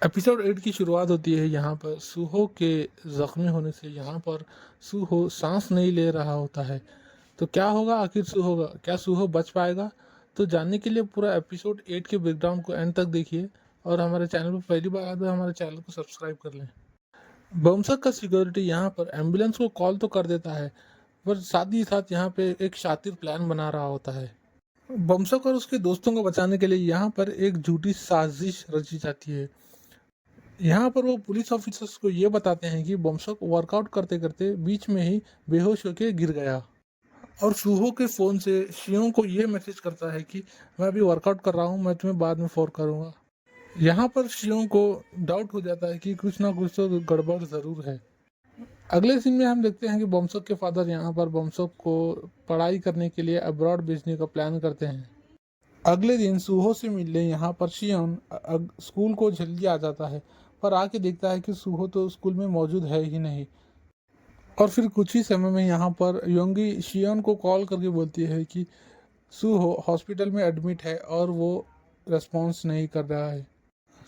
Episode 8 की शुरुआत होती है यहाँ पर सूहो के ज़ख्मी होने से। यहाँ पर सूहो सांस नहीं ले रहा होता है। तो क्या होगा आखिर सूहो का? क्या सूहो बच पाएगा? तो जानने के लिए पूरा एपिसोड 8 के बैकग्राउंड को एंड तक देखिए। और हमारे चैनल पर पहली बार आए तो हमारे चैनल को सब्सक्राइब कर लें। बमसक का सिक्योरिटी यहाँ पर एम्बुलेंस को कॉल तो कर देता है, पर साथ ही साथ यहाँ पे एक शातिर प्लान बना रहा होता है। बमसक और उसके दोस्तों को बचाने के लिए यहाँ पर एक झूठी साजिश रची जाती है। यहाँ पर वो पुलिस ऑफिसर्स को ये बताते हैं कि बमसक वर्कआउट करते करते बीच में ही बेहोश होकर गिर गया। और सूहो के फ़ोन से शियों को ये मैसेज करता है कि मैं अभी वर्कआउट कर रहा हूँ, मैं तुम्हें बाद में फ़ोन करूँगा। यहाँ पर शियों को डाउट हो जाता है कि कुछ ना कुछ तो गड़बड़ ज़रूर है। अगले सीन में हम देखते हैं कि बमसक के फादर यहाँ पर बमसक को पढ़ाई करने के लिए अब्रॉड भेजने का प्लान करते हैं। अगले दिन सूहो से मिलने यहाँ पर शियोन स्कूल को जल्दी आ जाता है, पर आके देखता है कि सूहो तो स्कूल में मौजूद है ही नहीं। और फिर कुछ ही समय में यहाँ पर योंगी शियोन को कॉल करके बोलती है कि सूहो हॉस्पिटल में एडमिट है और वो रेस्पॉन्स नहीं कर रहा है।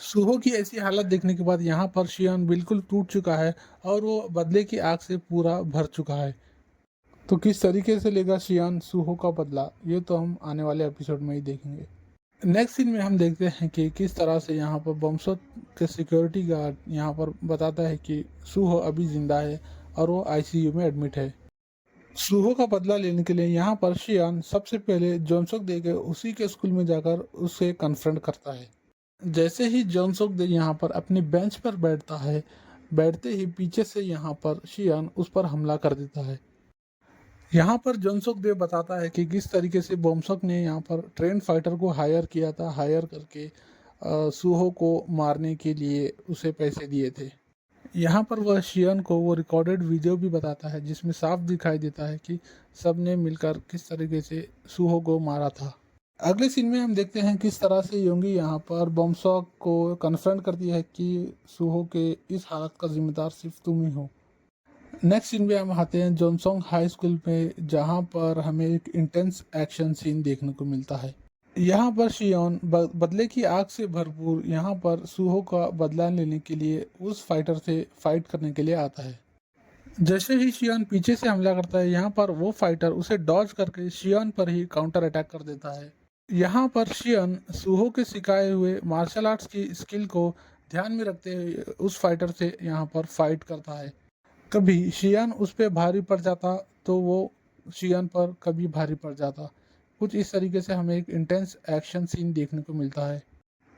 सूहो की ऐसी हालत देखने के बाद यहाँ पर शियोन बिल्कुल टूट चुका है और वो बदले की आग से पूरा भर चुका है। तो किस तरीके से लेगा शियान सूहो का बदला, ये तो हम आने वाले एपिसोड में ही देखेंगे। नेक्स्ट सीन में हम देखते हैं कि किस तरह से यहाँ पर बमसो के सिक्योरिटी गार्ड यहाँ पर बताता है कि सूहो अभी जिंदा है और वो आईसीयू में एडमिट है। सूहो का बदला लेने के लिए यहाँ पर शियान सबसे पहले जोनसोक दे के उसी के स्कूल में जाकर उसे कन्फ्रंट करता है। जैसे ही जोनसोक दे यहाँ पर अपनी बेंच पर बैठता है, बैठते ही पीछे से यहाँ पर शियान उस पर हमला कर देता है। यहाँ पर जोनसोक देव बताता है कि किस तरीके से बोमसक ने यहाँ पर ट्रेन फाइटर को हायर किया था, हायर करके सूहो को मारने के लिए उसे पैसे दिए थे। यहाँ पर वह शियन को वो रिकॉर्डेड वीडियो भी बताता है जिसमें साफ दिखाई देता है कि सब ने मिलकर किस तरीके से सूहो को मारा था। अगले सीन में हम देखते हैं किस तरह से योंगी यहाँ पर बोमसॉक को कन्फ्रंट करती है कि सूहो के इस हालत का जिम्मेदार सिर्फ तुम ही हो। नेक्स्ट सीन में हम आते हैं जोनसोंग हाई स्कूल में, जहां पर हमें एक इंटेंस एक्शन सीन देखने को मिलता है। यहाँ पर शियोन बदले की आग से भरपूर यहाँ पर सूहो का बदला लेने के लिए उस फाइटर से फाइट करने के लिए आता है। जैसे ही शियोन पीछे से हमला करता है, यहाँ पर वो फाइटर उसे डॉज करके शियोन पर ही काउंटर अटैक कर देता है। यहाँ पर शियोन सूहो के सिखाए हुए मार्शल आर्ट्स की स्किल को ध्यान में रखते हुए उस फाइटर से यहाँ पर फाइट करता है। कभी शियान उस पर भारी पड़ जाता तो वो शियान पर कभी भारी पड़ जाता। कुछ इस तरीके से हमें एक इंटेंस एक्शन सीन देखने को मिलता है।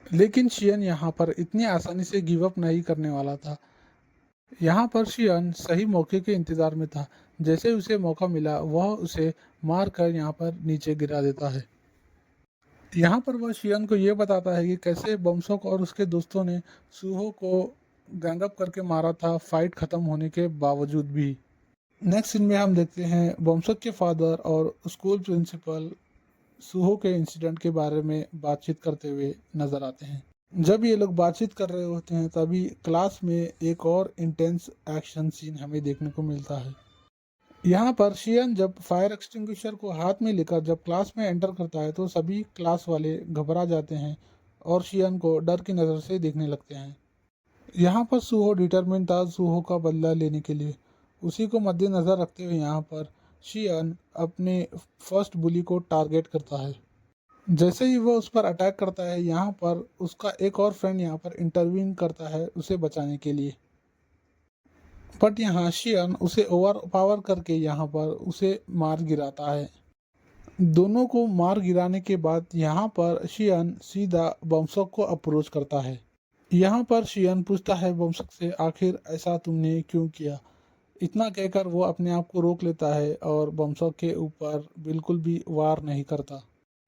लेकिन शियन यहाँ पर इतनी आसानी से गिव अप नहीं करने वाला था। यहाँ पर शियन सही मौके के इंतज़ार में था। जैसे उसे मौका मिला वह उसे मार कर यहाँ पर नीचे गिरा देता है। यहाँ पर वह शियन को ये बताता है कि कैसे बमसोक और उसके दोस्तों ने सूहो को गैंगअप करके मारा था, फाइट ख़त्म होने के बावजूद भी। नेक्स्ट सीन में हम देखते हैं बमसक के फादर और स्कूल प्रिंसिपल सूहो के इंसिडेंट के बारे में बातचीत करते हुए नजर आते हैं। जब ये लोग बातचीत कर रहे होते हैं तभी क्लास में एक और इंटेंस एक्शन सीन हमें देखने को मिलता है। यहाँ पर शियन जब फायर एक्सटिंग्विशर को हाथ में लेकर जब क्लास में एंटर करता है तो सभी क्लास वाले घबरा जाते हैं और शियन को डर की नज़र से देखने लगते हैं। यहाँ पर सूहो डिटरमिन था सूहो का बदला लेने के लिए। उसी को मद्देनज़र रखते हुए यहाँ पर शियन अपने फर्स्ट बुली को टारगेट करता है। जैसे ही वो उस पर अटैक करता है, यहाँ पर उसका एक और फ्रेंड यहाँ पर इंटरवीन करता है उसे बचाने के लिए। बट यहाँ शियन उसे ओवर पावर करके यहाँ पर उसे मार गिराता है। दोनों को मार गिराने के बाद यहाँ पर शियन सीधा बमसक को अप्रोच करता है। यहाँ पर शियन पूछता है बमसक से, आखिर ऐसा तुमने क्यों किया? इतना कहकर वो अपने आप को रोक लेता है और बमसक के ऊपर बिल्कुल भी वार नहीं करता।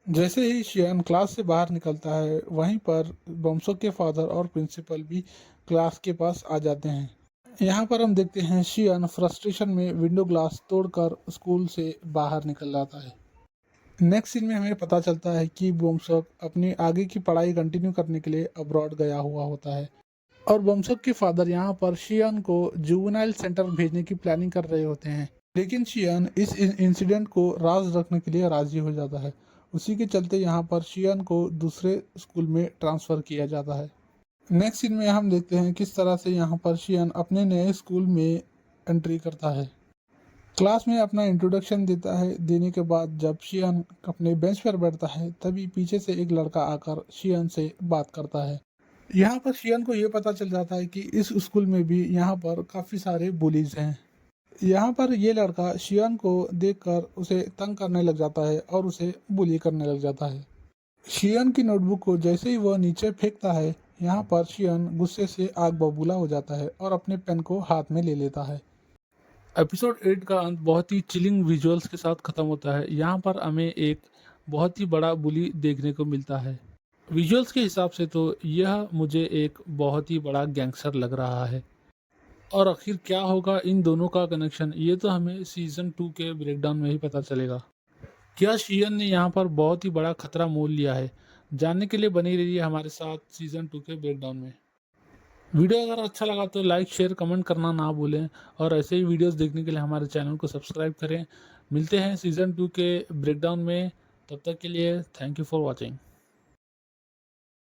जैसे ही शियन क्लास से बाहर निकलता है, वहीं पर बमसक के फादर और प्रिंसिपल भी क्लास के पास आ जाते हैं। यहाँ पर हम देखते हैं शियन फ्रस्ट्रेशन में विंडो ग्लास तोड़कर स्कूल से बाहर निकल जाता है। नेक्स्ट सीन में हमें पता चलता है कि बमसक अपनी आगे की पढ़ाई कंटिन्यू करने के लिए अब्रॉड गया हुआ होता है और बमसक के फादर यहाँ पर शियन को जुवेनाइल सेंटर भेजने की प्लानिंग कर रहे होते हैं। लेकिन शियन इस इंसिडेंट को राज रखने के लिए राजी हो जाता है। उसी के चलते यहाँ पर शियन को दूसरे स्कूल में ट्रांसफ़र किया जाता है। नेक्स्ट सीन में हम देखते हैं किस तरह से यहाँ पर शियन अपने नए स्कूल में एंट्री करता है। क्लास में अपना इंट्रोडक्शन देता है। देने के बाद जब शियन अपने बेंच पर बैठता है तभी पीछे से एक लड़का आकर शियन से बात करता है। यहाँ पर शियन को ये पता चल जाता है कि इस स्कूल में भी यहाँ पर काफ़ी सारे बुलीज हैं। यहाँ पर ये लड़का शियन को देखकर उसे तंग करने लग जाता है और उसे बुली करने लग जाता है। शियन की नोटबुक को जैसे ही वह नीचे फेंकता है, यहाँ पर शियन गुस्से से आग बबूला हो जाता है और अपने पेन को हाथ में ले लेता है। एपिसोड 8 का अंत बहुत ही चिलिंग विजुअल्स के साथ खत्म होता है। यहाँ पर हमें एक बहुत ही बड़ा बुली देखने को मिलता है। विजुअल्स के हिसाब से तो यह मुझे एक बहुत ही बड़ा गैंगस्टर लग रहा है। और आखिर क्या होगा इन दोनों का कनेक्शन, ये तो हमें सीज़न 2 के ब्रेकडाउन में ही पता चलेगा। क्या शियन ने यहाँ पर बहुत ही बड़ा खतरा मोल लिया है? जानने के लिए बनी रहिए हमारे साथ सीज़न 2 के ब्रेकडाउन में। वीडियो अगर अच्छा लगा तो लाइक शेयर कमेंट करना ना भूलें और ऐसे ही वीडियोस देखने के लिए हमारे चैनल को सब्सक्राइब करें। मिलते हैं सीज़न 2 के ब्रेकडाउन में, तब तक के लिए थैंक यू फॉर वॉचिंग।